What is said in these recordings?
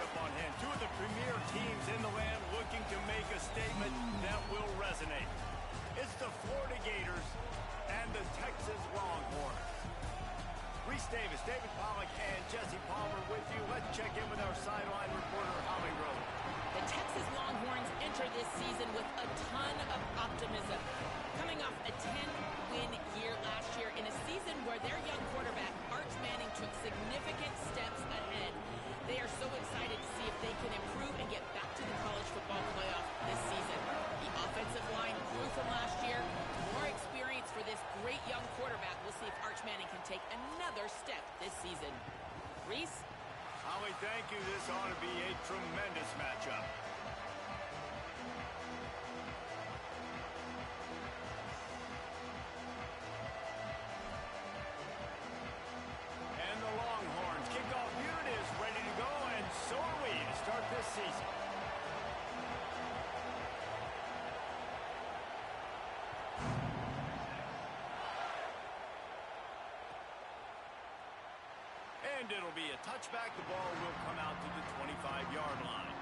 matchup on hand. Two of the premier teams in the land looking to make a statement that will resonate. It's the Florida Gators and the Texas Longhorns. Reese Davis, David Pollack, and Jesse Palmer with you. Let's check in with our sideline reporter, Holly Rowe. The Texas Longhorns enter this season with a ton of optimism. Coming off a 10-win year last year in a season where their young quarterback, Arch Manning, took significant steps ahead. They are so excited to see if they can improve and get back to the college football playoff this season. The offensive line grew from last year. More experience for this great young quarterback. We'll see if Arch Manning can take another step this season. Reese? Holly, thank you. This ought to be a tremendous matchup. And the Longhorns kickoff unit is ready to go, and so are we to start this season. And it'll be a touchback. The ball will come out to the 25-yard line.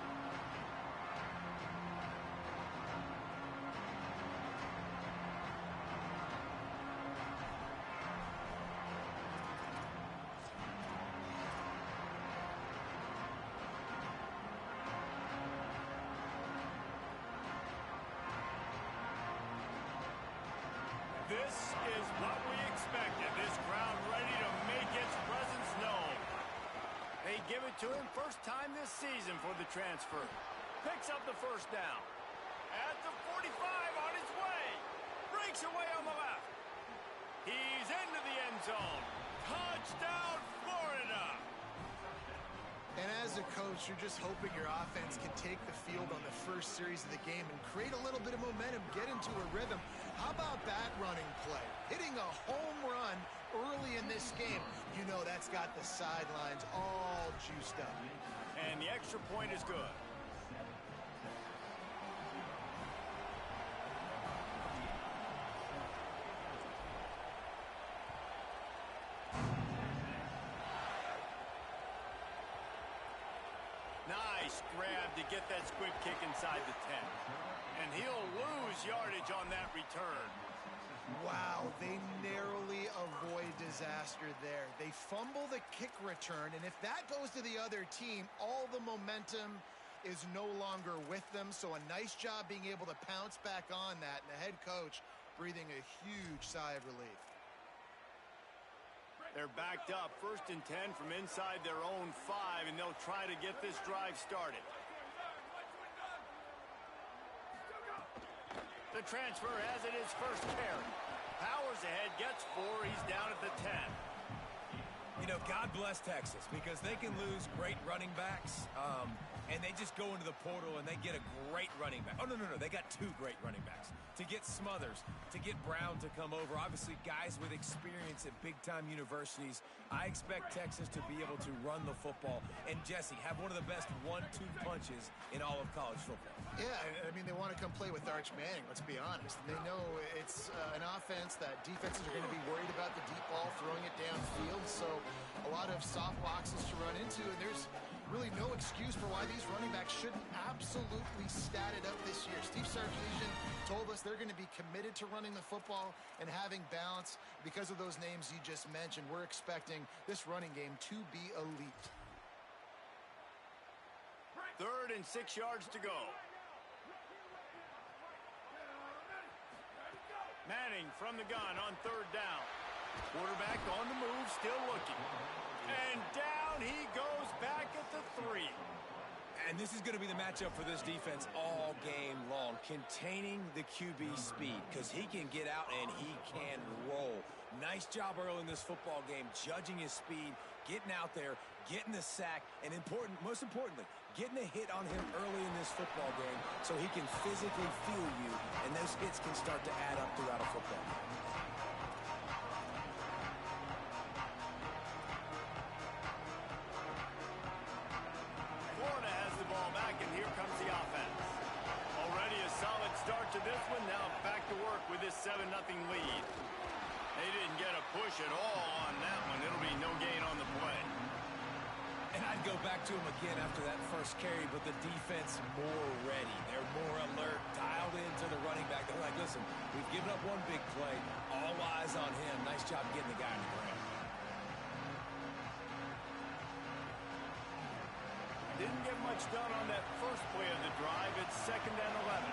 This is what we expected. This crowd ready to make its presence known. They give it to him first time this season for the transfer. Picks up the first down. At the 45 on his way. Breaks away on the left. He's into the end zone. Touchdown, Florida! And as a coach, you're just hoping your offense can take the field on the first series of the game and create a little bit of momentum, get into a rhythm. How about that running play? Hitting a home run early in this game. You know that's got the sidelines all juiced up. And the extra point is good. Nice grab to get that squib kick inside the 10. And he'll lose yardage on that return. Wow, they narrowly avoid disaster there. They fumble the kick return, and if that goes to the other team, all the momentum is no longer with them. So a nice job being able to pounce back on that, and the head coach breathing a huge sigh of relief. They're backed up, 1st and 10 from inside their own 5, and they'll try to get this drive started. The transfer has it his first carry. Powers ahead, gets 4, he's down at the 10. You know, God bless Texas, because they can lose great running backs, and they just go into the portal and they get a great running back. Oh, no, they got 2 great running backs. To get Smothers, to get Brown to come over, obviously guys with experience at big-time universities. I expect Texas to be able to run the football and, Jesse, have one of the best 1-2 punches in all of college football. Yeah, I mean, they want to come play with Arch Manning, let's be honest. They know it's an offense that defenses are going to be worried about the deep ball, throwing it downfield, so a lot of soft boxes to run into, and there's really no excuse for why these running backs shouldn't absolutely stat it up this year. Steve Sarkisian told us they're going to be committed to running the football and having balance. Because of those names you just mentioned, we're expecting this running game to be elite. 3rd and 6 yards to go. Manning from the gun on 3rd down. Quarterback on the move, still looking. And down he goes back at the 3. And this is going to be the matchup for this defense all game long, containing the QB speed, because he can get out and he can roll. Nice job early in this football game, judging his speed, getting out there, getting the sack, and most importantly, getting a hit on him early in this football game so he can physically feel you, and those hits can start to add up throughout a football game. And here comes the offense. Already a solid start to this one. Now back to work with this 7-0 lead. They didn't get a push at all on that one. It'll be no gain on the play. And I'd go back to him again after that first carry, but the defense more ready. They're more alert, dialed into the running back. They're like, listen, we've given up one big play. All eyes on him. Nice job getting the guy on the ground. Didn't get much done on that first play of the drive. It's 2nd and 11.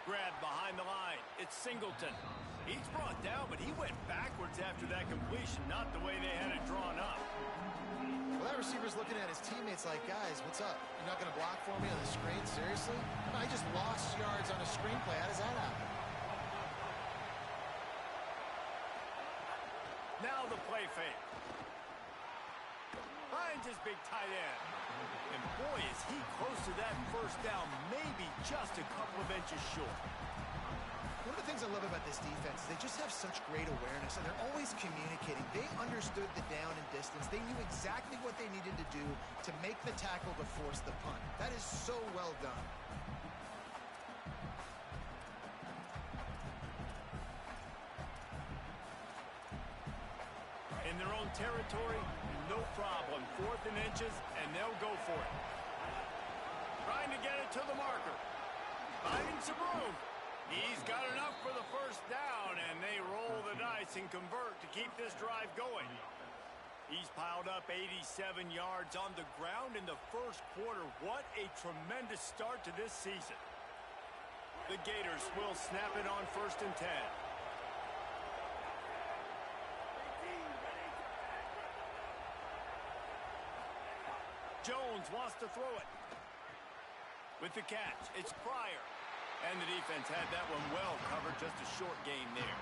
Grab behind the line. It's Singleton. He's brought down, but he went backwards after that completion, not the way they had it drawn up. Well, that receiver's looking at his teammates like, guys, what's up? You're not going to block for me on the screen? Seriously? I just lost yards on a screen play. How does that happen? Now the play fake. Finds his big tight end. And boy, is he close to that first down, maybe just a couple of inches short. One of the things I love about this defense is they just have such great awareness, and they're always communicating. They understood the down and distance. They knew exactly what they needed to do to make the tackle to force the punt. That is so well done. In their own territory, no problem. 4th and inches, and they'll go for it. Trying to get it to the marker. Finding some room. He's got enough for the first down, and they roll the dice and convert to keep this drive going. He's piled up 87 yards on the ground in the first quarter. What a tremendous start to this season. The Gators will snap it on 1st and 10. Jones wants to throw it. With the catch, it's Pryor. And the defense had that one well covered, just a short gain there.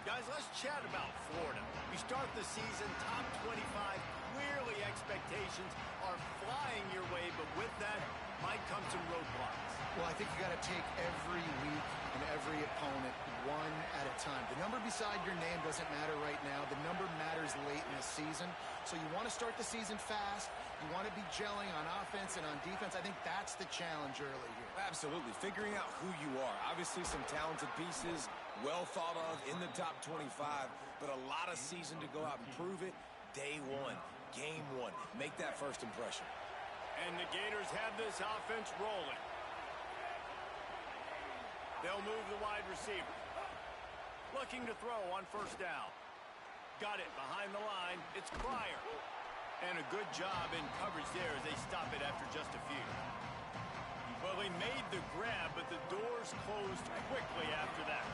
Guys, let's chat about Florida. We start the season top 25. Clearly expectations are flying your way, but with that might come some roadblocks. Well, I think you got to take every week and every opponent one at a time. The number beside your name doesn't matter right now. The number matters late in the season. So you want to start the season fast. You want to be gelling on offense and on defense. I think that's the challenge early here. Absolutely. Figuring out who you are. Obviously some talented pieces, well thought of in the top 25, but a lot of season to go out and prove it. Day one, game one. Make that first impression. And the Gators have this offense rolling. They'll move the wide receiver. Looking to throw on 1st down. Got it behind the line. It's Pryor. And a good job in coverage there as they stop it after just a few. Well, he made the grab, but the doors closed quickly after that.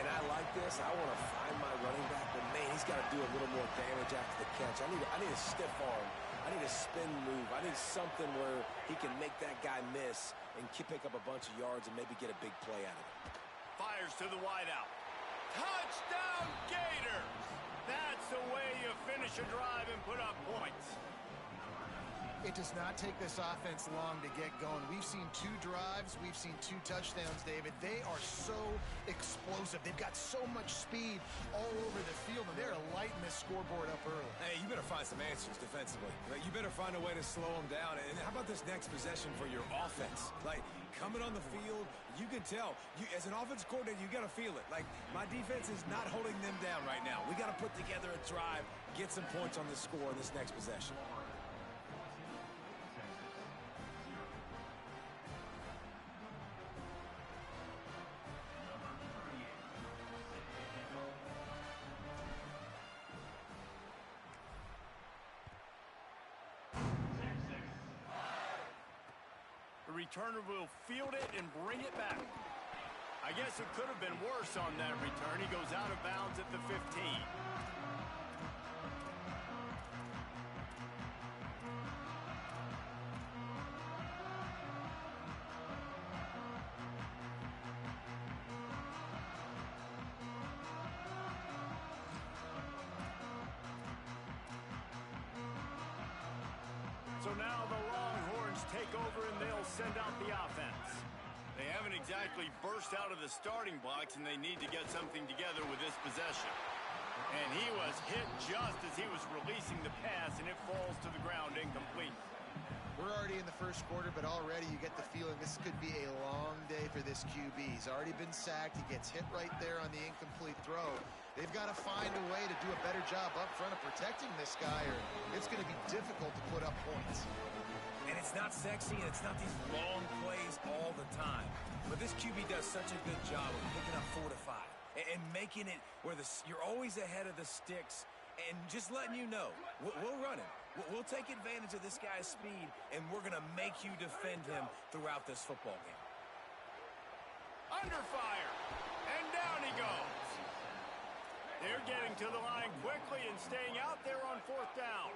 And I like this. I want to find my running back, but man, he's got to do a little more damage after the catch. I need a stiff arm. I need a spin move. I need something where he can make that guy miss and pick up a bunch of yards and maybe get a big play out of it. Fires to the wideout. Touchdown, Gators! That's the way you finish a drive and put up points. It does not take this offense long to get going. We've seen 2 drives. We've seen 2 touchdowns, David. They are so explosive. They've got so much speed all over the field, and they're lighting this scoreboard up early. Hey, you better find some answers defensively. You better find a way to slow them down. And how about this next possession for your offense? Like, coming on the field, you can tell. As an offense coordinator, you got to feel it. Like, my defense is not holding them down right now. We got to put together a drive, get some points on the score in this next possession. The returner will field it and bring it back. I guess it could have been worse on that return. He goes out of bounds at the 15. So now the Longhorns take over and they'll send out the offense. They haven't exactly burst out of the starting blocks, and they need to get something together with this possession. And he was hit just as he was releasing the pass, and it falls to the ground incomplete. We're already in the first quarter, but already you get the feeling this could be a long day for this QB. He's already been sacked. He gets hit right there on the incomplete throw. They've got to find a way to do a better job up front of protecting this guy, or it's going to be difficult to put up points. And it's not sexy, and it's not these long plays all the time. But this QB does such a good job of picking up 4 to 5 and making it where you're always ahead of the sticks and just letting you know, we'll run it. We'll take advantage of this guy's speed, and we're going to make you defend him throughout this football game. Under fire, and down he goes. They're getting to the line quickly and staying out there on 4th down.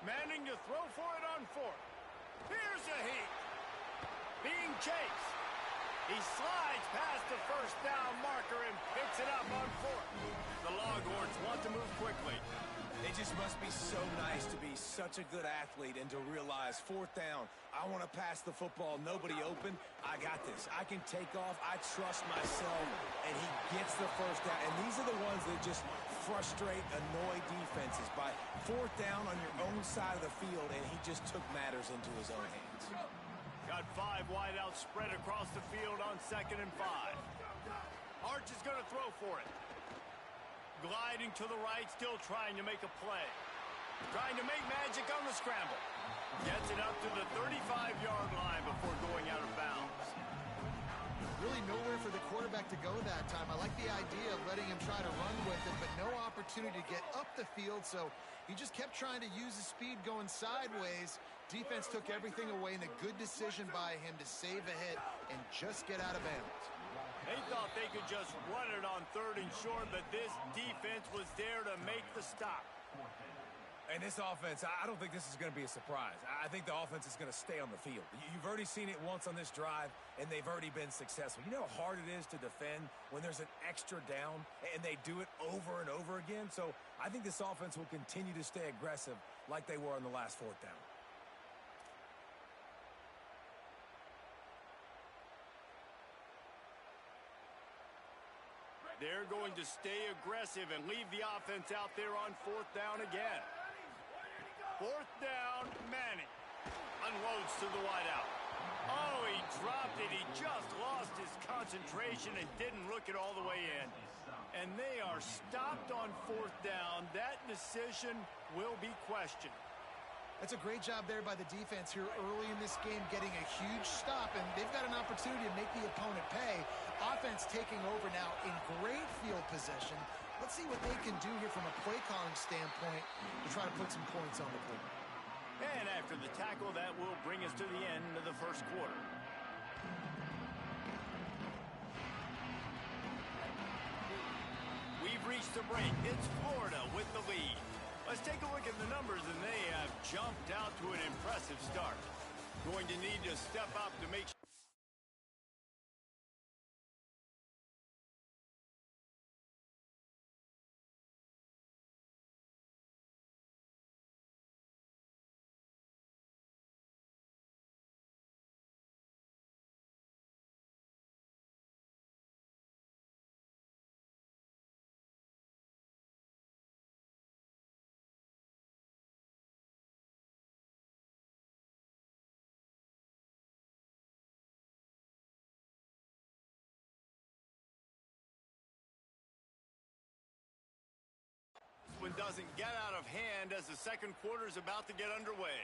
Manning to throw for it on 4th. Here's a heat. Being chased. He slides past the 1st down marker and picks it up on 4th. The Longhorns want to move quickly. It just must be so nice to be such a good athlete and to realize 4th down, I want to pass the football, nobody open, I got this. I can take off, I trust myself, and he gets the 1st down. And these are the ones that just frustrate, annoy defenses by 4th down on your own side of the field, and he just took matters into his own hands. Got 5 wideouts spread across the field on 2nd and 5. Arch is going to throw for it. Gliding to the right, still trying to make a play. Trying to make magic on the scramble. Gets it up to the 35-yard line before going out of bounds. Really nowhere for the quarterback to go that time. I like the idea of letting him try to run with it, but no opportunity to get up the field, so he just kept trying to use his speed going sideways. Defense took everything away, and a good decision by him to save a hit and just get out of bounds. They thought they could just run it on 3rd and short, but this defense was there to make the stop. And this offense, I don't think this is going to be a surprise. I think the offense is going to stay on the field. You've already seen it once on this drive, and they've already been successful. You know how hard it is to defend when there's an extra down, and they do it over and over again? So I think this offense will continue to stay aggressive like they were on the last 4th down. They're going to stay aggressive and leave the offense out there on 4th down again. 4th down, Manning. Unloads to the wideout. Oh, he dropped it. He just lost his concentration and didn't look it all the way in. And they are stopped on 4th down. That decision will be questioned. That's a great job there by the defense here early in this game, getting a huge stop, and they've got an opportunity to make the opponent pay. Offense taking over now in great field position. Let's see what they can do here from a play calling standpoint to try to put some points on the board. And after the tackle, that will bring us to the end of the 1st quarter. We've reached the break. It's Florida with the lead. Let's take a look at the numbers, and they have jumped out to an impressive start. Going to need to step up to make sure. One doesn't get out of hand as the 2nd quarter is about to get underway.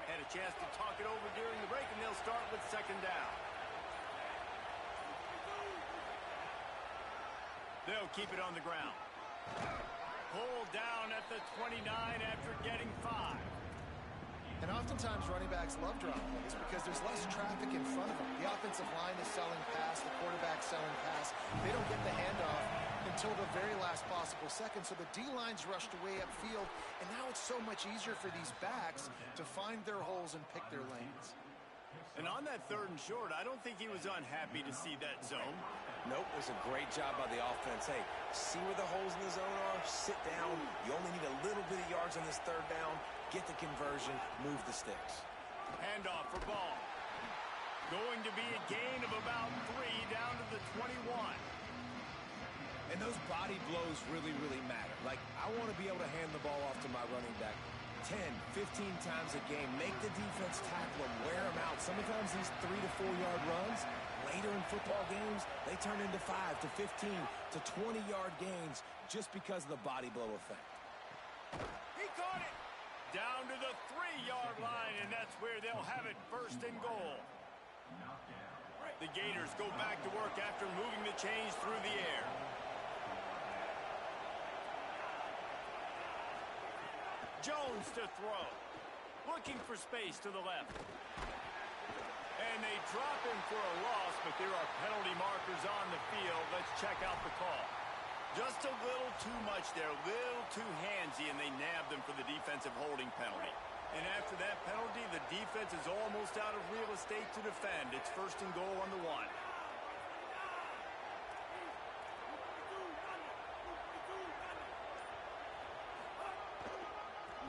Had a chance to talk it over during the break, and they'll start with 2nd down. They'll keep it on the ground. Pulled down at the 29 after getting 5. And oftentimes running backs love drop plays because there's less traffic in front of them. The offensive line is selling pass, the quarterback selling pass. They don't get the handoff until the very last possible second. So the D-line's rushed away upfield, and now it's so much easier for these backs to find their holes and pick their lanes. And on that 3rd and short, I don't think he was unhappy to see that zone. Nope, it was a great job by the offense. Hey, see where the holes in the zone are? Sit down. You only need a little bit of yards on this 3rd down. Get the conversion, move the sticks. Handoff for ball. Going to be a gain of about 3 down to the 21. And those body blows really, really matter. Like, I want to be able to hand the ball off to my running back 10, 15 times a game. Make the defense tackle them, wear them out. Sometimes these 3 to 4 yard runs, later in football games, they turn into 5 to 15 to 20 yard gains just because of the body blow effect. He caught it down to the 3-yard line, and that's where they'll have it, 1st and goal. The Gators go back to work after moving the chains through the air. Jones to throw. Looking for space to the left. And they drop him for a loss, but there are penalty markers on the field. Let's check out the call. Just a little too much there, a little too handsy, and they nabbed him for the defensive holding penalty. And after that penalty, the defense is almost out of real estate to defend. It's 1st and goal on the 1.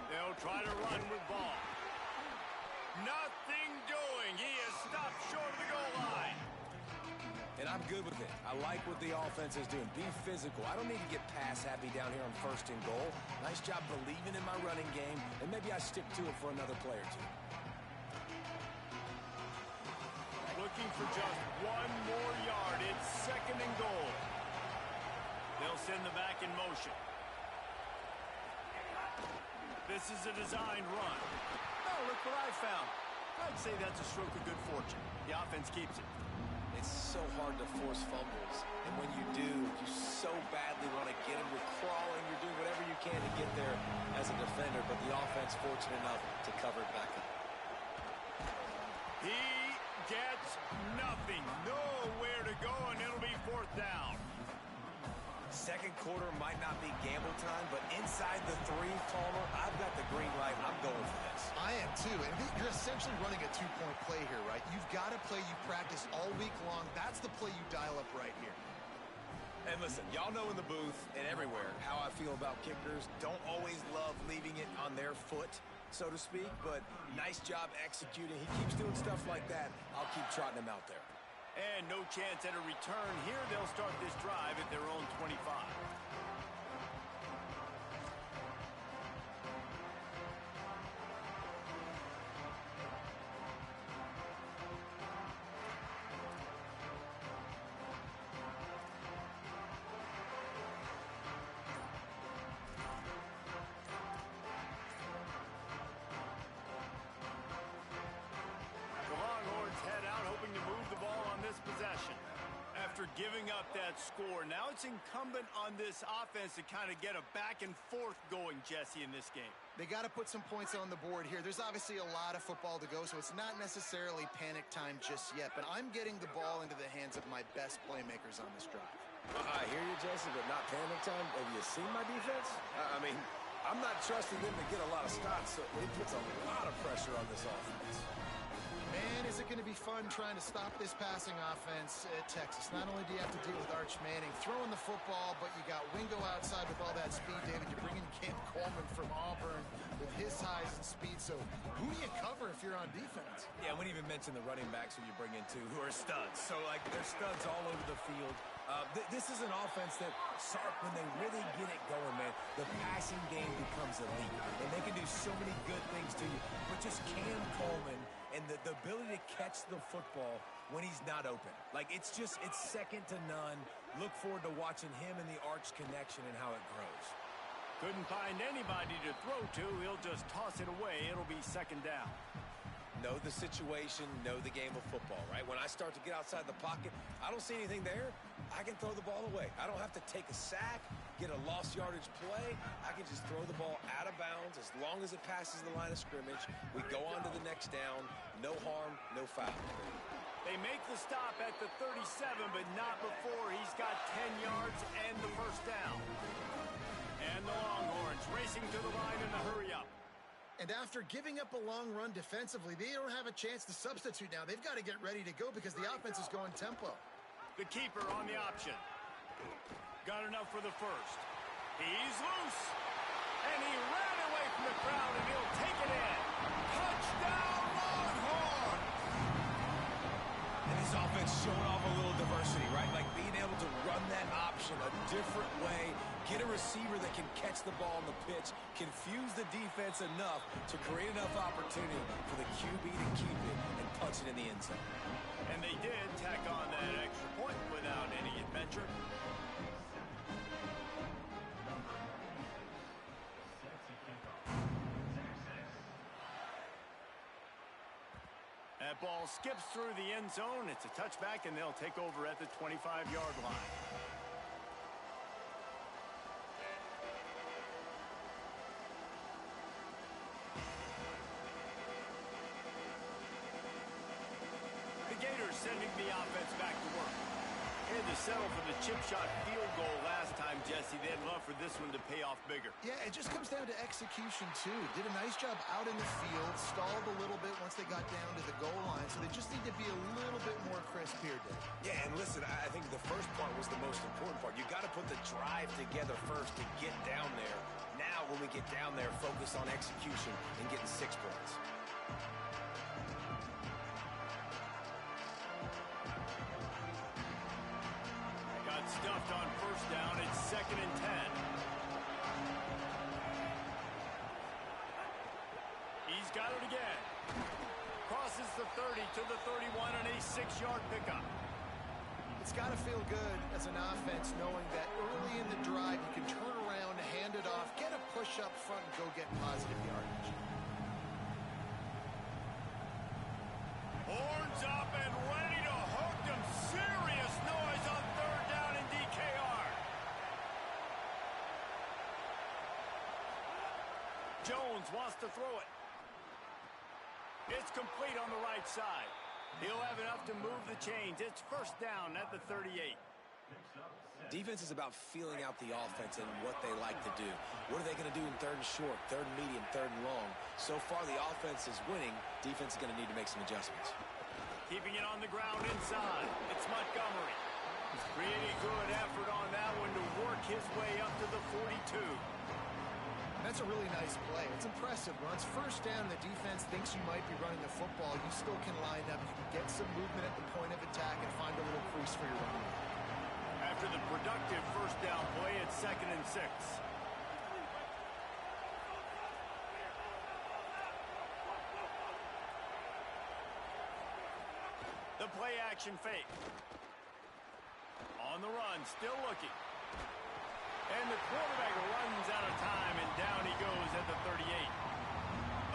They'll try to run with ball. Nothing doing. He is stopped short of the goal line. And I'm good with it. I like what the offense is doing. Be physical. I don't need to get pass happy down here on 1st and goal. Nice job believing in my running game, and maybe I stick to it for another play or 2. Looking for just 1 more yard. It's 2nd and goal. They'll send the back in motion. This is a designed run. Oh, look what I found. I'd say that's a stroke of good fortune. The offense keeps it. It's so hard to force fumbles, and when you do, you so badly want to get them. You're crawling, you're doing whatever you can to get there as a defender, but the offense fortunate enough to cover it back up. He gets nothing. Nowhere to go, and it'll be 4th down. 2nd quarter might not be gamble time, but inside the 3, Palmer, I've got the green light. I'm going for this. I am too, and you're essentially running a 2-point play here, right? You've got a play you practice all week long. That's the play you dial up right here. And listen, y'all know in the booth and everywhere how I feel about kickers. Don't always love leaving it on their foot, so to speak, but nice job executing. He keeps doing stuff like that. I'll keep trotting him out there. And no chance at a return here. They'll start this drive at their own 25. After giving up that score, now it's incumbent on this offense to kind of get a back and forth going, Jesse, in this game. They got to put some points on the board here. There's obviously a lot of football to go, so it's not necessarily panic time just yet, but I'm getting the ball into the hands of my best playmakers on this drive. I hear you, Jesse, but not panic time. Have you seen my defense? I mean, I'm not trusting them to get a lot of stops, so it puts a lot of pressure on this offense. Man, is it going to be fun trying to stop this passing offense at Texas. Not only do you have to deal with Arch Manning throwing the football, but you got Wingo outside with all that speed, David. You bring in Cam Coleman from Auburn with his size and speed. So who do you cover if you're on defense? Yeah, we didn't even mention the running backs who you bring in, too, who are studs. So, like, they're studs all over the field. This is an offense that, Sark, when they really get it going, man, the passing game becomes elite. And they can do so many good things to you. But just Cam Coleman and the ability to catch the football when he's not open. Like, it's second to none. Look forward to watching him and the Arch connection and how it grows. Couldn't find anybody to throw to. He'll just toss it away. It'll be 2nd down. Know the situation, know the game of football, right? When I start to get outside the pocket, I don't see anything there, I can throw the ball away. I don't have to take a sack, get a lost yardage play. I can just throw the ball out of bounds as long as it passes the line of scrimmage. We go on to the next down. No harm, no foul. They make the stop at the 37, but not before he's got 10 yards and the 1st down. And the Longhorns racing to the line in the hurry-up. And after giving up a long run defensively, they don't have a chance to substitute now. They've got to get ready to go because the offense is going tempo. The keeper on the option. Got enough for the 1st. He's loose. And he ran away from the crowd, and he'll take it in. Touchdown, Longhorns! And this offense showing off a little diversity, right? Like being able to run that option a different way, get a receiver that can catch the ball on the pitch, confuse the defense enough to create enough opportunity for the QB to keep it and punch it in the end zone. And they did tack on that extra point without any adventure. That ball skips through the end zone. It's a touchback, and they'll take over at the 25-yard line. The Gators sending the offense back to work. They had to settle for the chip shot field goal last time, Jesse. They'd love for this one to pay off bigger. Yeah, it just comes down to execution, too. Did a nice job out in the field, stalled a little bit once they got down to the goal line, so they just need to be a little bit more crisp here, Dave. Yeah, and listen, I think the first part was the most important part. You got to put the drive together first to get down there. Now, when we get down there, focus on execution and getting 6 points. Stuffed on first down. It's 2nd and 10. He's got it again. Crosses the 30 to the 31 on a 6-yard pickup. It's got to feel good as an offense knowing that early in the drive you can turn around, hand it off, get a push up front, and go get positive yardage. Horns up and ready to hook them. Serious noise on 3rd down in DKR. Jones wants to throw it. It's complete on the right side. He'll have enough to move the chains. It's 1st down at the 38. Defense is about feeling out the offense and what they like to do. What are they going to do in 3rd and short, 3rd and medium, 3rd and long? So far, the offense is winning. Defense is going to need to make some adjustments. Keeping it on the ground inside. It's Montgomery. Pretty good effort on that one to work his way up to the 42. That's a really nice play. It's impressive. Once 1st down, the defense thinks you might be running the football. You still can line up. You can get some movement at the point of attack and find a little crease for your running. After the productive 1st down play, it's 2nd and 6. The play action fake. On the run, still looking. And the quarterback runs out of time, and down he goes at the 38.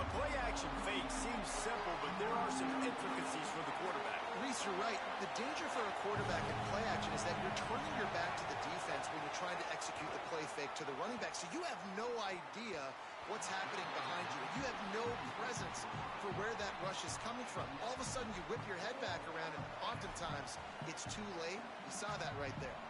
A play-action fake seems simple, but there are some intricacies for the quarterback. Reese, you're right. The danger for a quarterback in play-action is that you're turning your back to the defense when you're trying to execute the play fake to the running back, so you have no idea what's happening behind you. You have no presence for where that rush is coming from. All of a sudden, you whip your head back around, and oftentimes, it's too late. You saw that right there.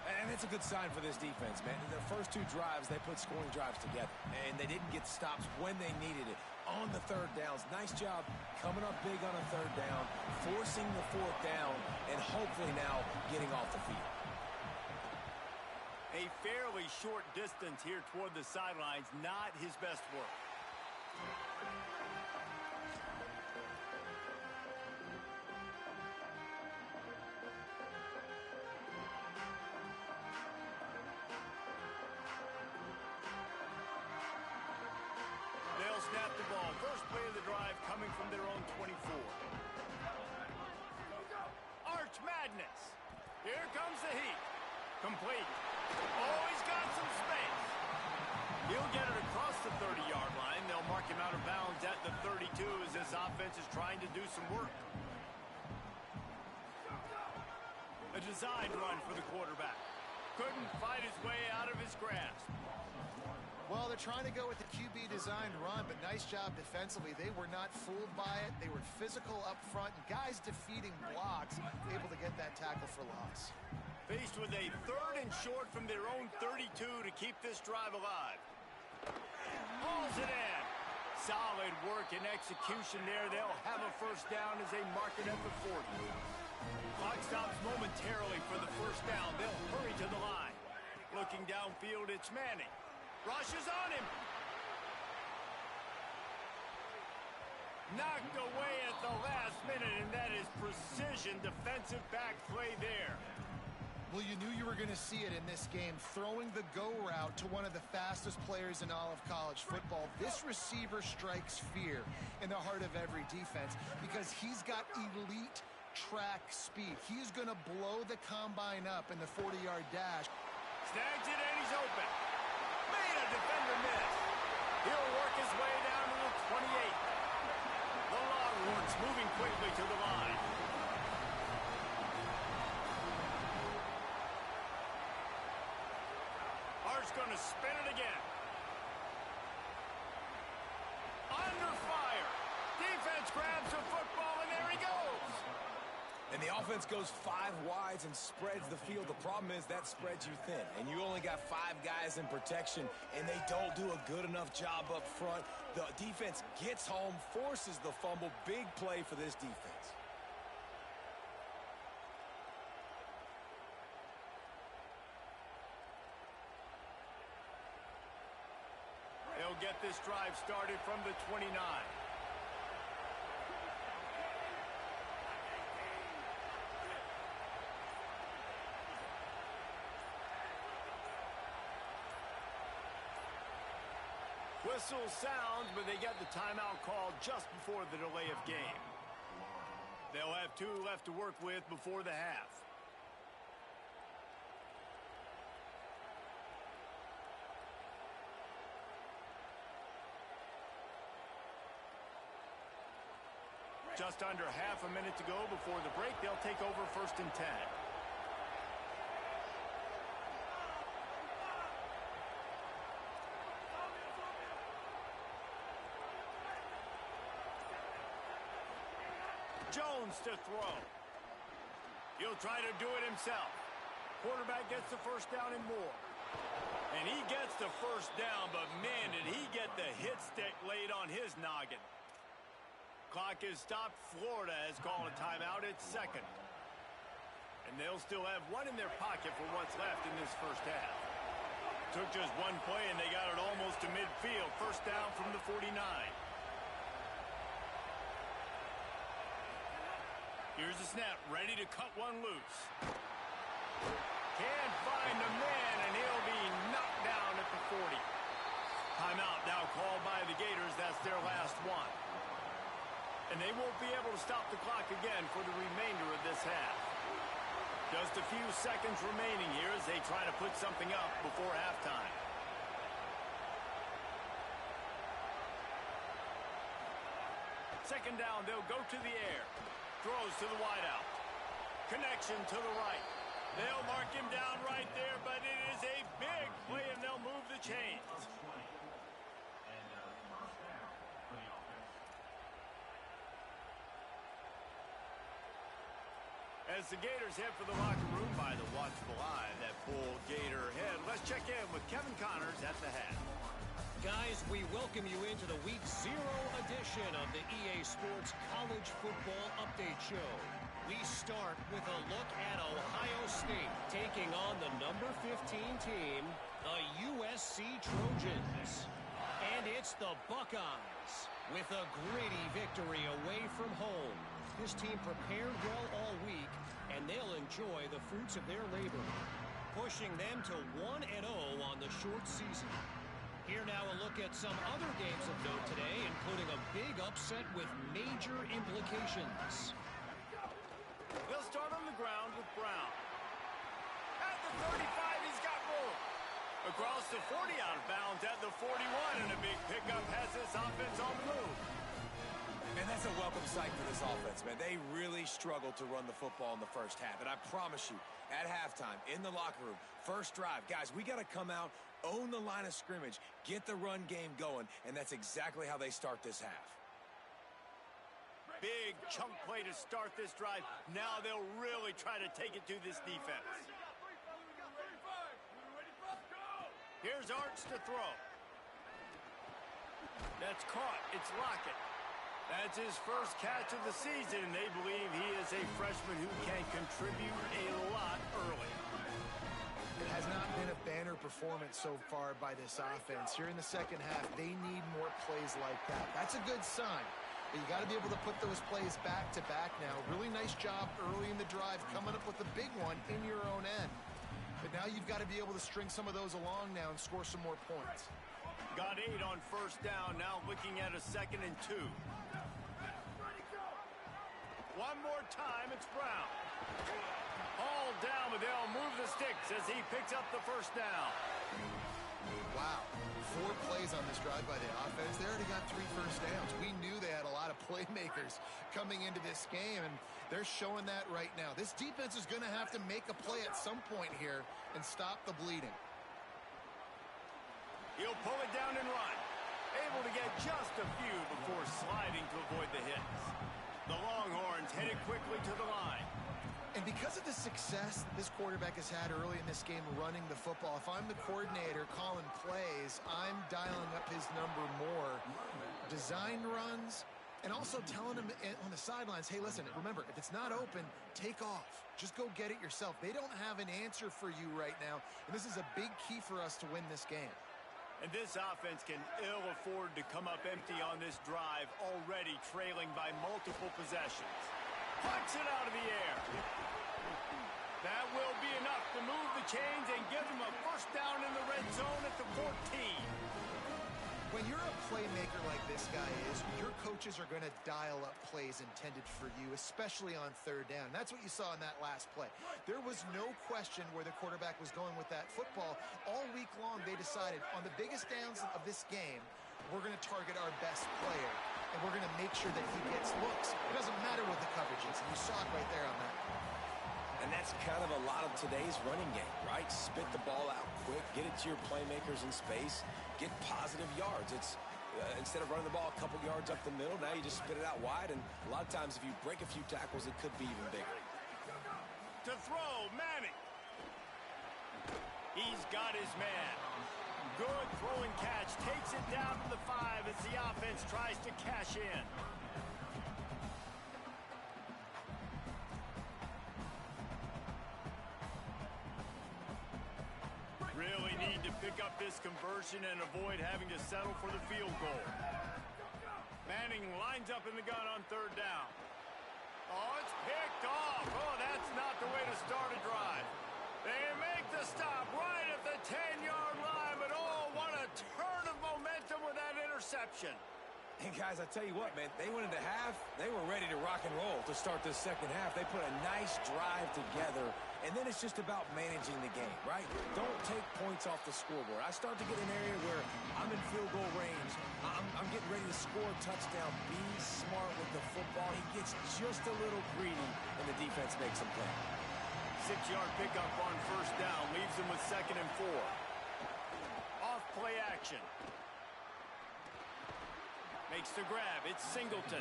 And it's a good sign for this defense, man. In their first 2 drives, they put scoring drives together. And they didn't get stops when they needed it. On the 3rd downs, nice job coming up big on a 3rd down, forcing the 4th down, and hopefully now getting off the field. A fairly short distance here toward the sidelines, not his best work. Snap the ball. First play of the drive coming from their own 24. Arch Madness. Here comes the heat. Complete. Oh, he's got some space. He'll get it across the 30-yard line. They'll mark him out of bounds at the 32 as this offense is trying to do some work. A designed run for the quarterback. Couldn't fight his way out of his grasp. Well, they're trying to go with the QB designed run, but nice job defensively. They were not fooled by it. They were physical up front, and guys defeating blocks, able to get that tackle for loss. Faced with a 3rd and short from their own 32 to keep this drive alive. Hauls it in. Solid work and execution there. They'll have a 1st down as they mark it at the 40. Clock stops momentarily for the 1st down. They'll hurry to the line. Looking downfield, it's Manning. Rushes on him. Knocked away at the last minute, and that is precision precision defensive back play there. Well, you knew you were going to see it in this game, throwing the go route to one of the fastest players in all of college football. This receiver strikes fear in the heart of every defense because he's got elite track speed. He's going to blow the combine up in the 40-yard dash. Snags it and he's open. Made a defender miss. He'll work his way down to the 28. The Longhorns moving quickly to the line. Going to spin it again. Under fire. Defense grabs the football, and there he goes. And the offense goes 5 wides and spreads the field. The problem is that spreads you thin, and you only got 5 guys in protection, and they don't do a good enough job up front. The defense gets home, forces the fumble. Big play for this defense. They'll get this drive started from the 29. Whistle sounds, but they get the timeout called just before the delay of game. They'll have 2 left to work with before the half. Just under half a minute to go before the break. They'll take over 1st and 10. Jones to throw. He'll try to do it himself. Quarterback gets the first down and more. And he gets the first down, but man, did he get the hit stick laid on his noggin. Clock is stopped. Florida has called a timeout at 2nd. And they'll still have 1 in their pocket for what's left in this first half. Took just 1 play and they got it almost to midfield. First down from the 49. Here's the snap, ready to cut one loose. Can't find the man, and he'll be knocked down at the 40. Timeout now called by the Gators. That's their last one. And they won't be able to stop the clock again for the remainder of this half. Just a few seconds remaining here as they try to put something up before halftime. Second down, they'll go to the air. Throws to the wideout. Connection to the right. They'll mark him down right there, but it is a big play, and they'll move the chains. As the Gators head for the locker room by the watchful eye, that full Gator head. Let's check in with Kevin Connors at the half. Guys, we welcome you into the Week 0 edition of the EA Sports College Football Update Show. We start with a look at Ohio State taking on the number 15 team, the USC Trojans. And it's the Buckeyes with a gritty victory away from home. This team prepared well all week, and they'll enjoy the fruits of their labor, pushing them to 1-0 on the short season. Here now a look at some other games of note today, including a big upset with major implications. They'll start on the ground with Brown. At the 35, he's got room. Across the 40, out of bounds at the 41, and a big pickup has this offense on the move. And that's a welcome sight for this offense, man. They really struggled to run the football in the first half. And I promise you, at halftime, in the locker room, first drive, guys, we got to come out, own the line of scrimmage, get the run game going, and that's exactly how they start this half. Big chunk play to start this drive. Now they'll really try to take it to this defense. Here's Arch to throw. That's caught. It's Lockett. That's his first catch of the season, and they believe he is a freshman who can contribute a lot early. It has not been a banner performance so far by this offense. Here in the second half, they need more plays like that. That's a good sign. But you got to be able to put those plays back to back now. Really nice job early in the drive coming up with a big one in your own end. But now you've got to be able to string some of those along now and score some more points. Got 8 on first down, now looking at a 2nd and 2. One more time, it's Brown. Hauled down, but they'll move the sticks as he picks up the first down. Wow. 4 plays on this drive by the offense. They already got 3 first downs. We knew they had a lot of playmakers coming into this game, and they're showing that right now. This defense is going to have to make a play at some point here and stop the bleeding. He'll pull it down and run. Able to get just a few before sliding to avoid the hits. The Longhorns headed quickly to the line. And because of the success this quarterback has had early in this game running the football, if I'm the coordinator calling plays, I'm dialing up his number more. Design runs, and also telling him on the sidelines, hey, listen, remember, if it's not open, take off. Just go get it yourself. They don't have an answer for you right now, and this is a big key for us to win this game. And this offense can ill afford to come up empty on this drive, already trailing by multiple possessions. Pucks it out of the air. That will be enough to move the chains and give them a first down in the red zone at the 14. When you're a playmaker like this guy is, your coaches are going to dial up plays intended for you, especially on 3rd down. That's what you saw in that last play. There was no question where the quarterback was going with that football. All week long, they decided on the biggest downs of this game, we're going to target our best player, and we're going to make sure that he gets looks. It doesn't matter what the coverage is, and you saw it right there on that. And that's kind of a lot of today's running game, right? Spit the ball out quick, get it to your playmakers in space, get positive yards. It's instead of running the ball a couple yards up the middle, now you just spit it out wide, and a lot of times if you break a few tackles, it could be even bigger. To throw, Manning. He's got his man. Good throwing catch, takes it down to the 5 as the offense tries to cash in. Really need to pick up this conversion and avoid having to settle for the field goal. Manning lines up in the gun on 3rd down. Oh, it's picked off. Oh, that's not the way to start a drive. They make the stop right at the 10-yard line, but oh, what a turn of momentum with that interception. And guys, I tell you what, man, they went into half, they were ready to rock and roll to start this 2nd half. They put a nice drive together, and then it's just about managing the game, right? Don't take points off the scoreboard. I start to get an area where I'm in field goal range. I'm getting ready to score a touchdown. Be smart with the football. He gets just a little greedy, and the defense makes him play. 6-yard pickup on first down leaves him with 2nd and 4. Off play action. Makes the grab. It's Singleton.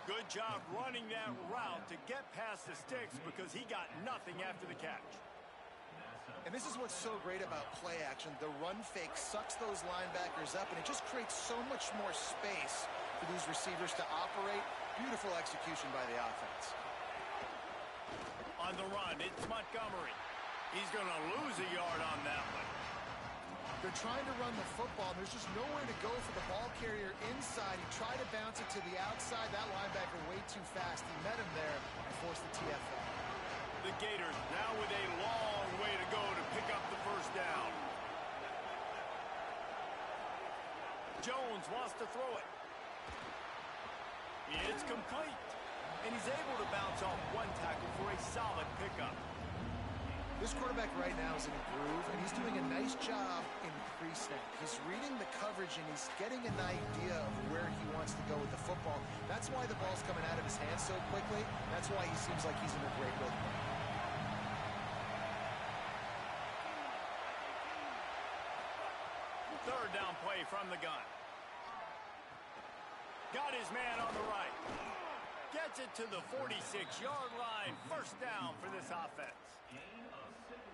Good job running that route to get past the sticks because he got nothing after the catch. And this is what's so great about play action. The run fake sucks those linebackers up, and it just creates so much more space for these receivers to operate. Beautiful execution by the offense. On the run, it's Montgomery. He's going to lose a yard on that one. They're trying to run the football. There's just nowhere to go for the ball carrier inside. He tried to bounce it to the outside. That linebacker way too fast. He met him there and forced the TFL. The Gators now with a long way to go to pick up the first down. Jones wants to throw it. It's complete. And he's able to bounce off one tackle for a solid pickup. This quarterback right now is in a groove, and he's doing a nice job in pre-snap. He's reading the coverage, and he's getting an idea of where he wants to go with the football. That's why the ball's coming out of his hands so quickly. That's why he seems like he's in a great rhythm. Third down play from the gun. Got his man on the right. Gets it to the 46-yard line. First down for this offense.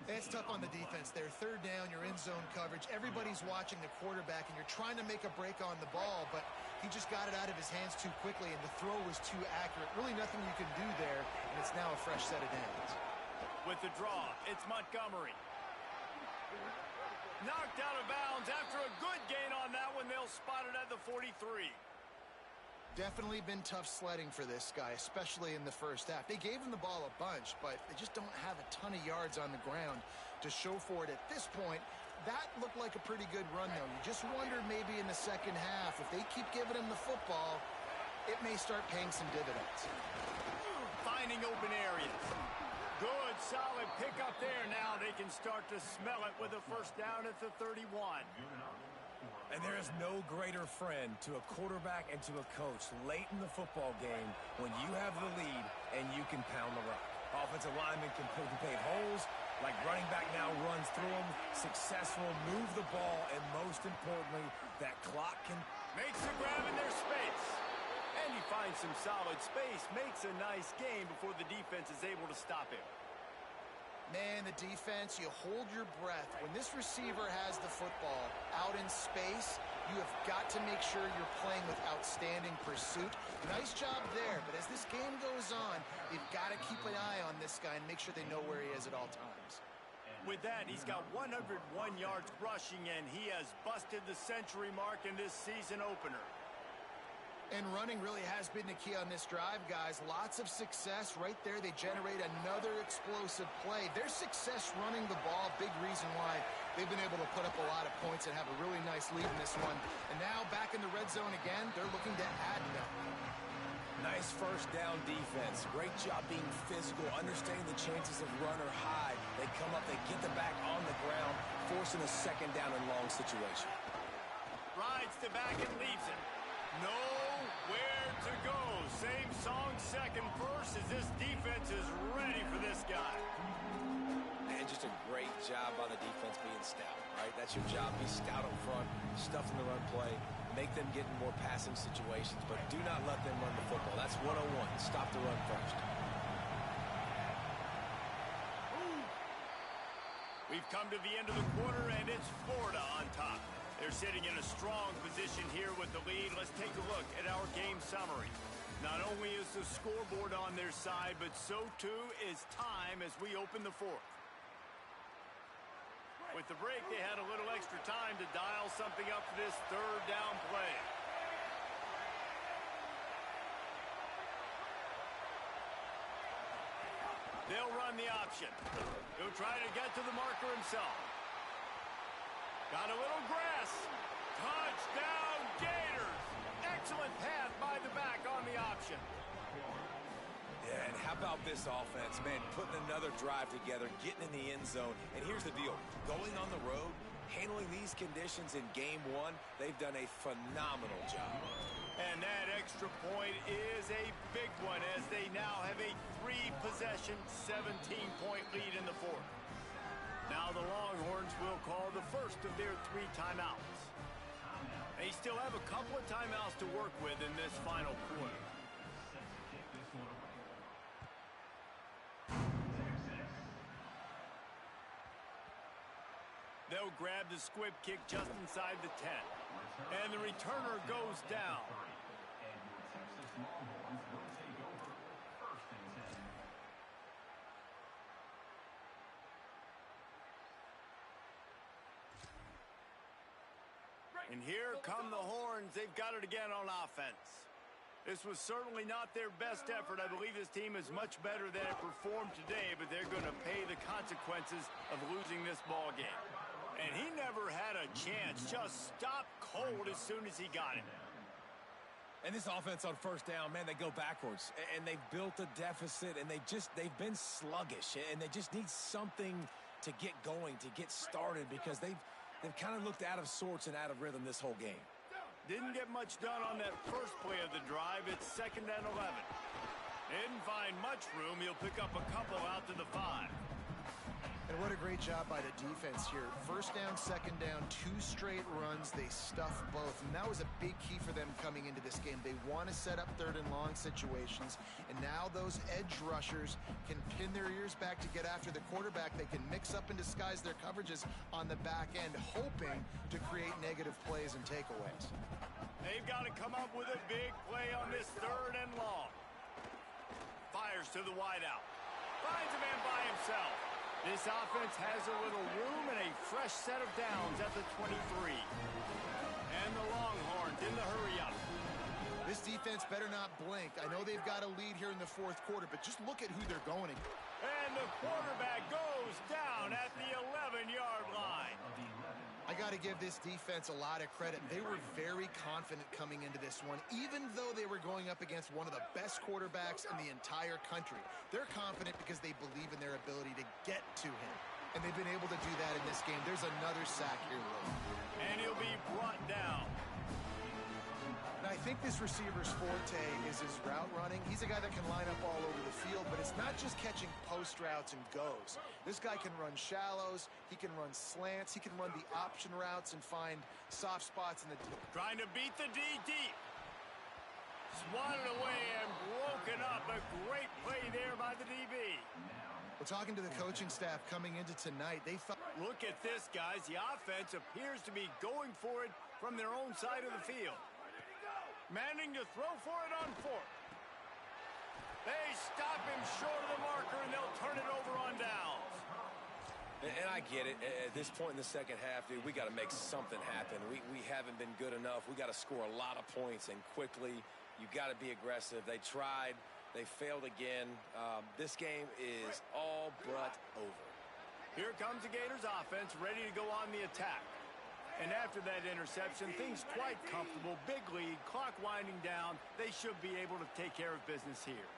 It's tough on the defense there. Third down, you're in zone coverage. Everybody's watching the quarterback, and you're trying to make a break on the ball, but he just got it out of his hands too quickly, and the throw was too accurate. Really nothing you can do there, and it's now a fresh set of downs. With the draw, it's Montgomery. Knocked out of bounds after a good gain on that one. They'll spot it at the 43. Definitely been tough sledding for this guy, especially in the first half. They gave him the ball a bunch, but they just don't have a ton of yards on the ground to show for it at this point. That looked like a pretty good run, though. You just wondered maybe in the second half, if they keep giving him the football, it may start paying some dividends. Finding open areas. Good, solid pickup there. Now they can start to smell it with a first down at the 31. And there is no greater friend to a quarterback and to a coach late in the football game when you have the lead and you can pound the rock. Offensive linemen can pave holes, like running back now runs through them, successful, move the ball, and most importantly, that clock can... Makes the grab in their space. And he finds some solid space, makes a nice game before the defense is able to stop him. Man, the defense, you hold your breath. When this receiver has the football out in space, you have got to make sure you're playing with outstanding pursuit. Nice job there, but as this game goes on, you've got to keep an eye on this guy and make sure they know where he is at all times. With that, he's got 101 yards rushing, and he has busted the century mark in this season opener. And running really has been the key on this drive, guys. Lots of success right there. They generate another explosive play. Their success running the ball, big reason why they've been able to put up a lot of points and have a really nice lead in this one. And now back in the red zone again, they're looking to add them. Nice first down defense. Great job being physical, understanding the chances of run or hide. They come up, they get the back on the ground, forcing a second down and long situation. Rides the back and leaves it. Nowhere to go. Same song, second verse, as this defense is ready for this guy. And just a great job by the defense being stout, right? That's your job. Be stout up front, stuff in the run play, make them get in more passing situations, but do not let them run the football. That's 101. Stop the run first. We've come to the end of the quarter, and it's Florida on top. They're sitting in a strong position here with the lead. Let's take a look at our game summary. Not only is the scoreboard on their side, but so too is time as we open the fourth. With the break, they had a little extra time to dial something up for this third down play. They'll run the option. He'll try to get to the marker himself. Got a little grass. Touchdown, Gators. Excellent pass by the back on the option. Yeah, and how about this offense, man? Putting another drive together, getting in the end zone. And here's the deal. Going on the road, handling these conditions in game one, they've done a phenomenal job. And that extra point is a big one as they now have a 3-possession, 17-point lead in the fourth. Now the Longhorns will call the first of their 3 timeouts. They still have a couple of timeouts to work with in this final quarter. They'll grab the squib kick just inside the 10. And the returner goes down. And here come the Horns. They've got it again on offense. This was certainly not their best effort. I believe this team is much better than it performed today, but they're going to pay the consequences of losing this ball game. And he never had a chance. Just stopped cold as soon as he got it. And this offense on first down, man, they go backwards. And they've built a deficit, and they've been sluggish. And they just need something to get going, to get started, because they've kind of looked out of sorts and out of rhythm this whole game. Didn't get much done on that first play of the drive. It's 2nd and 11. Didn't find much room. He'll pick up a couple out to the 5. And what a great job by the defense here. First down, second down, 2 straight runs. They stuffed both. And that was a big key for them coming into this game. They want to set up 3rd and long situations. And now those edge rushers can pin their ears back to get after the quarterback. They can mix up and disguise their coverages on the back end, hoping to create negative plays and takeaways. They've got to come up with a big play on this 3rd and long. Fires to the wideout. Finds a man by himself. This offense has a little room and a fresh set of downs at the 23. And the Longhorns in the hurry-up. This defense better not blink. I know they've got a lead here in the fourth quarter, but just look at who they're going against. And the quarterback goes down at the 11-yard line. I got to give this defense a lot of credit. They were very confident coming into this one, even though they were going up against one of the best quarterbacks in the entire country. They're confident because they believe in their ability to get to him, and they've been able to do that in this game. There's another sack here, Will. And he'll be brought down. Now, I think this receiver's forte is his route running. He's a guy that can line up all over the field, but it's not just catching post routes and goes. This guy can run shallows, he can run slants, he can run the option routes and find soft spots in the deep. Trying to beat the D deep. Swatted away and broken up. A great play there by the DB. We're talking to the coaching staff coming into tonight. They thought... Look at this, guys. The offense appears to be going for it from their own side of the field. Manning to throw for it on fourth. They stop him short of the marker, and they'll turn it over on downs. And I get it. At this point in the second half, dude, we got to make something happen. We haven't been good enough. We got to score a lot of points, and quickly. You got to be aggressive. They tried. They failed again. This game is all but over. Here comes the Gators offense ready to go on the attack. And after that interception, things quite comfortable. Big lead, clock winding down. They should be able to take care of business here.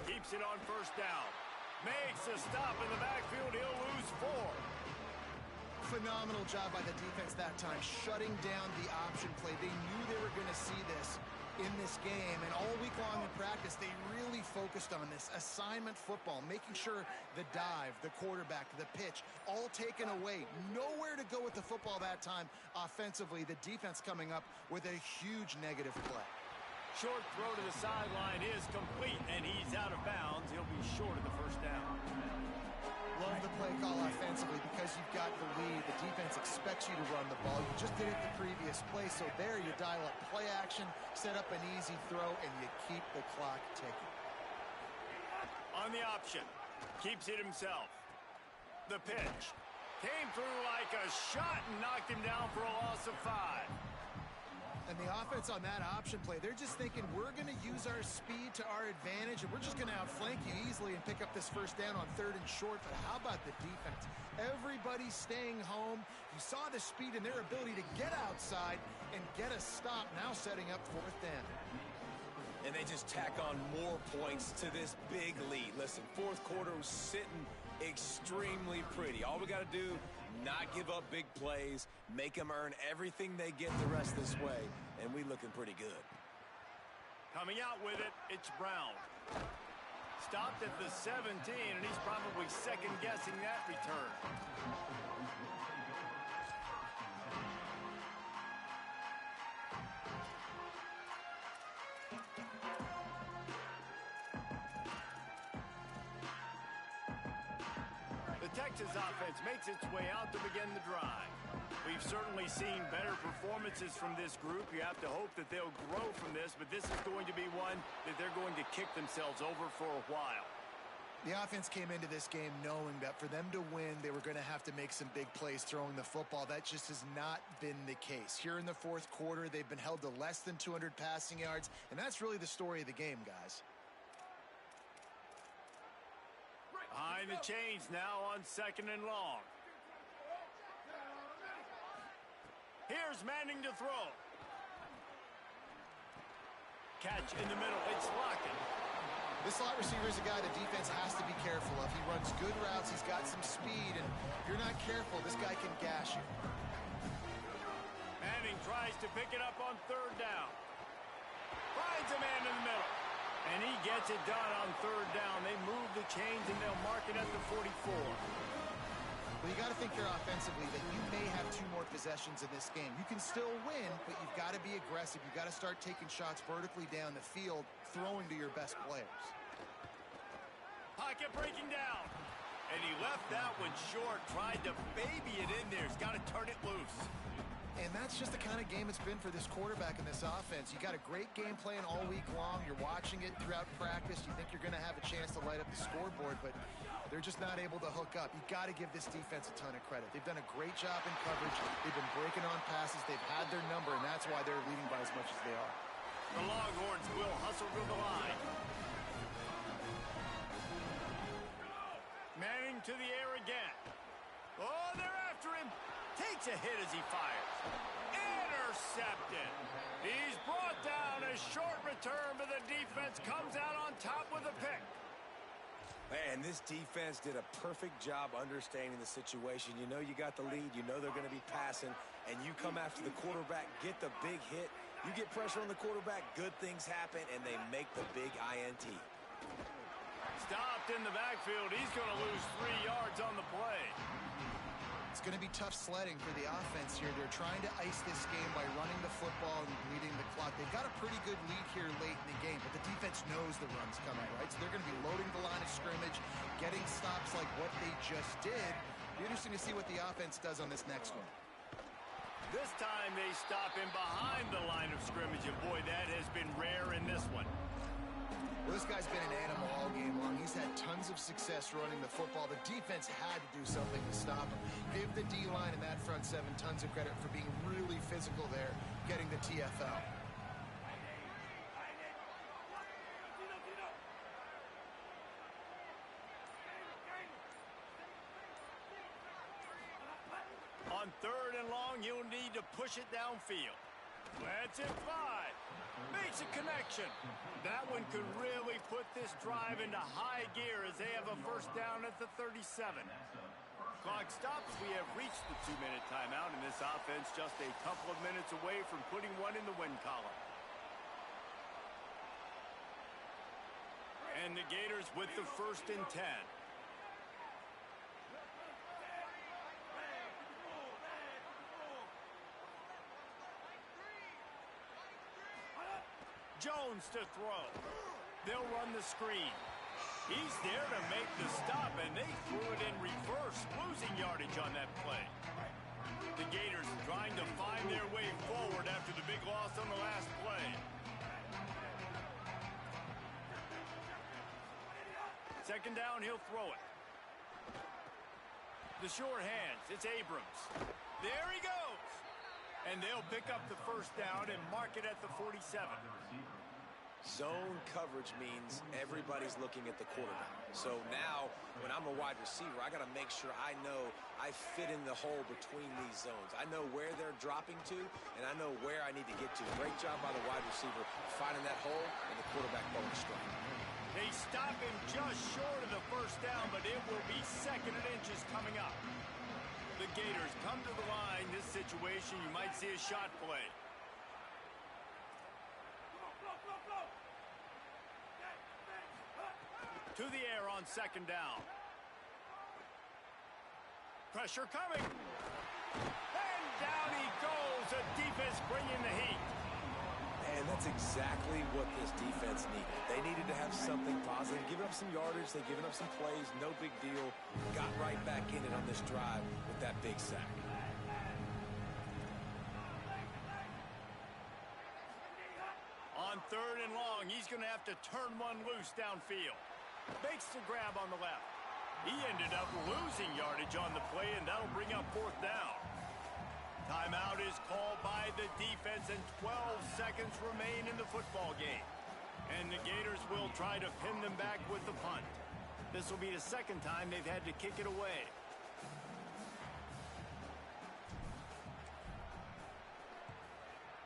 Keeps it on first down. Makes a stop in the backfield. He'll lose 4. Phenomenal job by the defense that time, shutting down the option play. They knew they were going to see this in this game, and all week long in practice, they really focused on this assignment football, making sure the dive, the quarterback, the pitch, all taken away. Nowhere to go with the football that time offensively. The defense coming up with a huge negative play. Short throw to the sideline is complete, and he's out of bounds. He'll be short of the first down. Love the play call offensively because you've got the lead. The defense expects you to run the ball. You just did it the previous play, so there you dial up play action, set up an easy throw, and you keep the clock ticking. On the option, keeps it himself. The pitch came through like a shot and knocked him down for a loss of 5. And the offense on that option play, they're just thinking we're going to use our speed to our advantage, and we're just going to outflank you easily and pick up this first down on 3rd and short. But how about the defense? Everybody's staying home. You saw the speed and their ability to get outside and get a stop, now setting up 4th down. And they just tack on more points to this big lead. Listen, fourth quarter was sitting extremely pretty. All we got to do, not give up big plays, make them earn everything they get the rest this way, and we looking pretty good. Coming out with it, it's Brown. Stopped at the 17, and he's probably second-guessing that return. Texas offense makes its way out to begin the drive. We've certainly seen better performances from this group. You have to hope that they'll grow from this, but this is going to be one that they're going to kick themselves over for a while. The offense came into this game knowing that for them to win, they were going to have to make some big plays throwing the football. That just has not been the case. Here in the fourth quarter, they've been held to less than 200 passing yards, and that's really the story of the game, guys. Behind the chains now on 2nd and long. Here's Manning to throw. Catch in the middle. It's Lockett. This slot receiver is a guy the defense has to be careful of. He runs good routes. He's got some speed, and if you're not careful, this guy can gash you. Manning tries to pick it up on 3rd down. Finds a man in the middle. And he gets it done on 3rd down. They move the chains, and they'll mark it at the 44. Well, you got to think here offensively that you may have 2 more possessions in this game. You can still win, but you've got to be aggressive. You've got to start taking shots vertically down the field, throwing to your best players. Pocket breaking down. And he left that one short. Tried to baby it in there. He's got to turn it loose. And that's just the kind of game it's been for this quarterback in this offense. You got a great game plan all week long. You're watching it throughout practice. You think you're going to have a chance to light up the scoreboard, but they're just not able to hook up. You got to give this defense a ton of credit. They've done a great job in coverage. They've been breaking on passes. They've had their number, and that's why they're leading by as much as they are. The Longhorns will hustle to the line. Manning to the air again. Oh, they're after him. Takes a hit as he fires. Intercepted. He's brought down. A short return, but the defense comes out on top with a pick. Man, this defense did a perfect job understanding the situation. You know you got the lead. You know they're going to be passing. And you come after the quarterback, get the big hit. You get pressure on the quarterback, good things happen, and they make the big INT. Stopped in the backfield. He's going to lose 3 yards on the play. It's going to be tough sledding for the offense here. They're trying to ice this game by running the football and bleeding the clock. They've got a pretty good lead here late in the game, but the defense knows the run's coming, right? So they're going to be loading the line of scrimmage, getting stops like what they just did. Be interesting to see what the offense does on this next one. This time they stop him behind the line of scrimmage, and boy, that has been rare in this one. Well, this guy's been an animal all game long. He's had tons of success running the football. The defense had to do something to stop him. Give the D-line and that front seven tons of credit for being really physical there, getting the TFL. On 3rd and long, you'll need to push it downfield. Lets it fly. Makes a connection. That one could really put this drive into high gear as they have a first down at the 37. Clock stops. We have reached the 2-minute timeout, and this offense just a couple of minutes away from putting one in the win column. And the Gators with the 1st and 10. Jones to throw. They'll run the screen. He's there to make the stop, and they threw it in reverse, losing yardage on that play. The Gators trying to find their way forward after the big loss on the last play. Second down, he'll throw it. The short hands, it's Abrams. There he goes. And they'll pick up the first down and mark it at the 47. Zone coverage means everybody's looking at the quarterback. So now, when I'm a wide receiver, I got to make sure I know I fit in the hole between these zones. I know where they're dropping to, and I know where I need to get to. Great job by the wide receiver finding that hole, and the quarterback throwing a strike. They stop him just short of the first down, but it will be 2nd and inches coming up. The Gators come to the line. This situation, you might see a shot play. To the air on 2nd down. Pressure coming. And down he goes. The defense bringing the heat. And that's exactly what this defense needed. They needed to have something positive. Giving up some yardage, they've given up some plays, no big deal. Got right back in it on this drive with that big sack. On 3rd and long, he's going to have to turn one loose downfield. Makes the grab on the left. He ended up losing yardage on the play, and that'll bring up 4th down. Timeout is called by the defense, and 12 seconds remain in the football game. And the Gators will try to pin them back with the punt. This will be the 2nd time they've had to kick it away.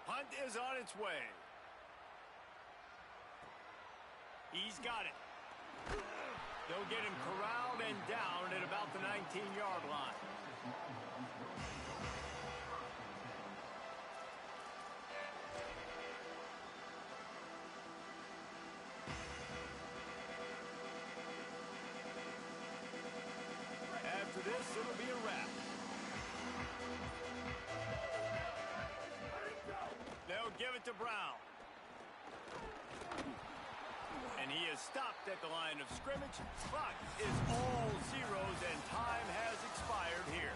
Punt is on its way. He's got it. They'll get him corralled and down at about the 19-yard line. After this, it'll be a wrap. They'll give it to Brown. And he is stopped at the line of scrimmage. Clock is all zeros, and time has expired here.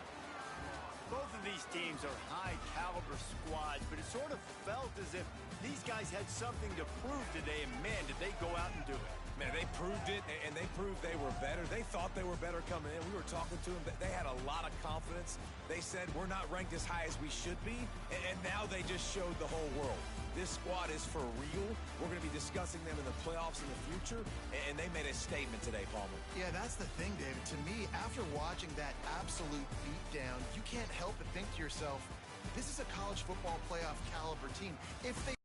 Both of these teams are high-caliber squads, but it sort of felt as if these guys had something to prove today, and man, did they go out and do it. Man, they proved it, and they proved they were better. They thought they were better coming in. We were talking to them. They had a lot of confidence. They said, we're not ranked as high as we should be, and now they just showed the whole world. This squad is for real. We're going to be discussing them in the playoffs in the future, and they made a statement today, Palmer. Yeah, that's the thing, David. To me, after watching that absolute beatdown, you can't help but think to yourself, this is a college football playoff caliber team. If they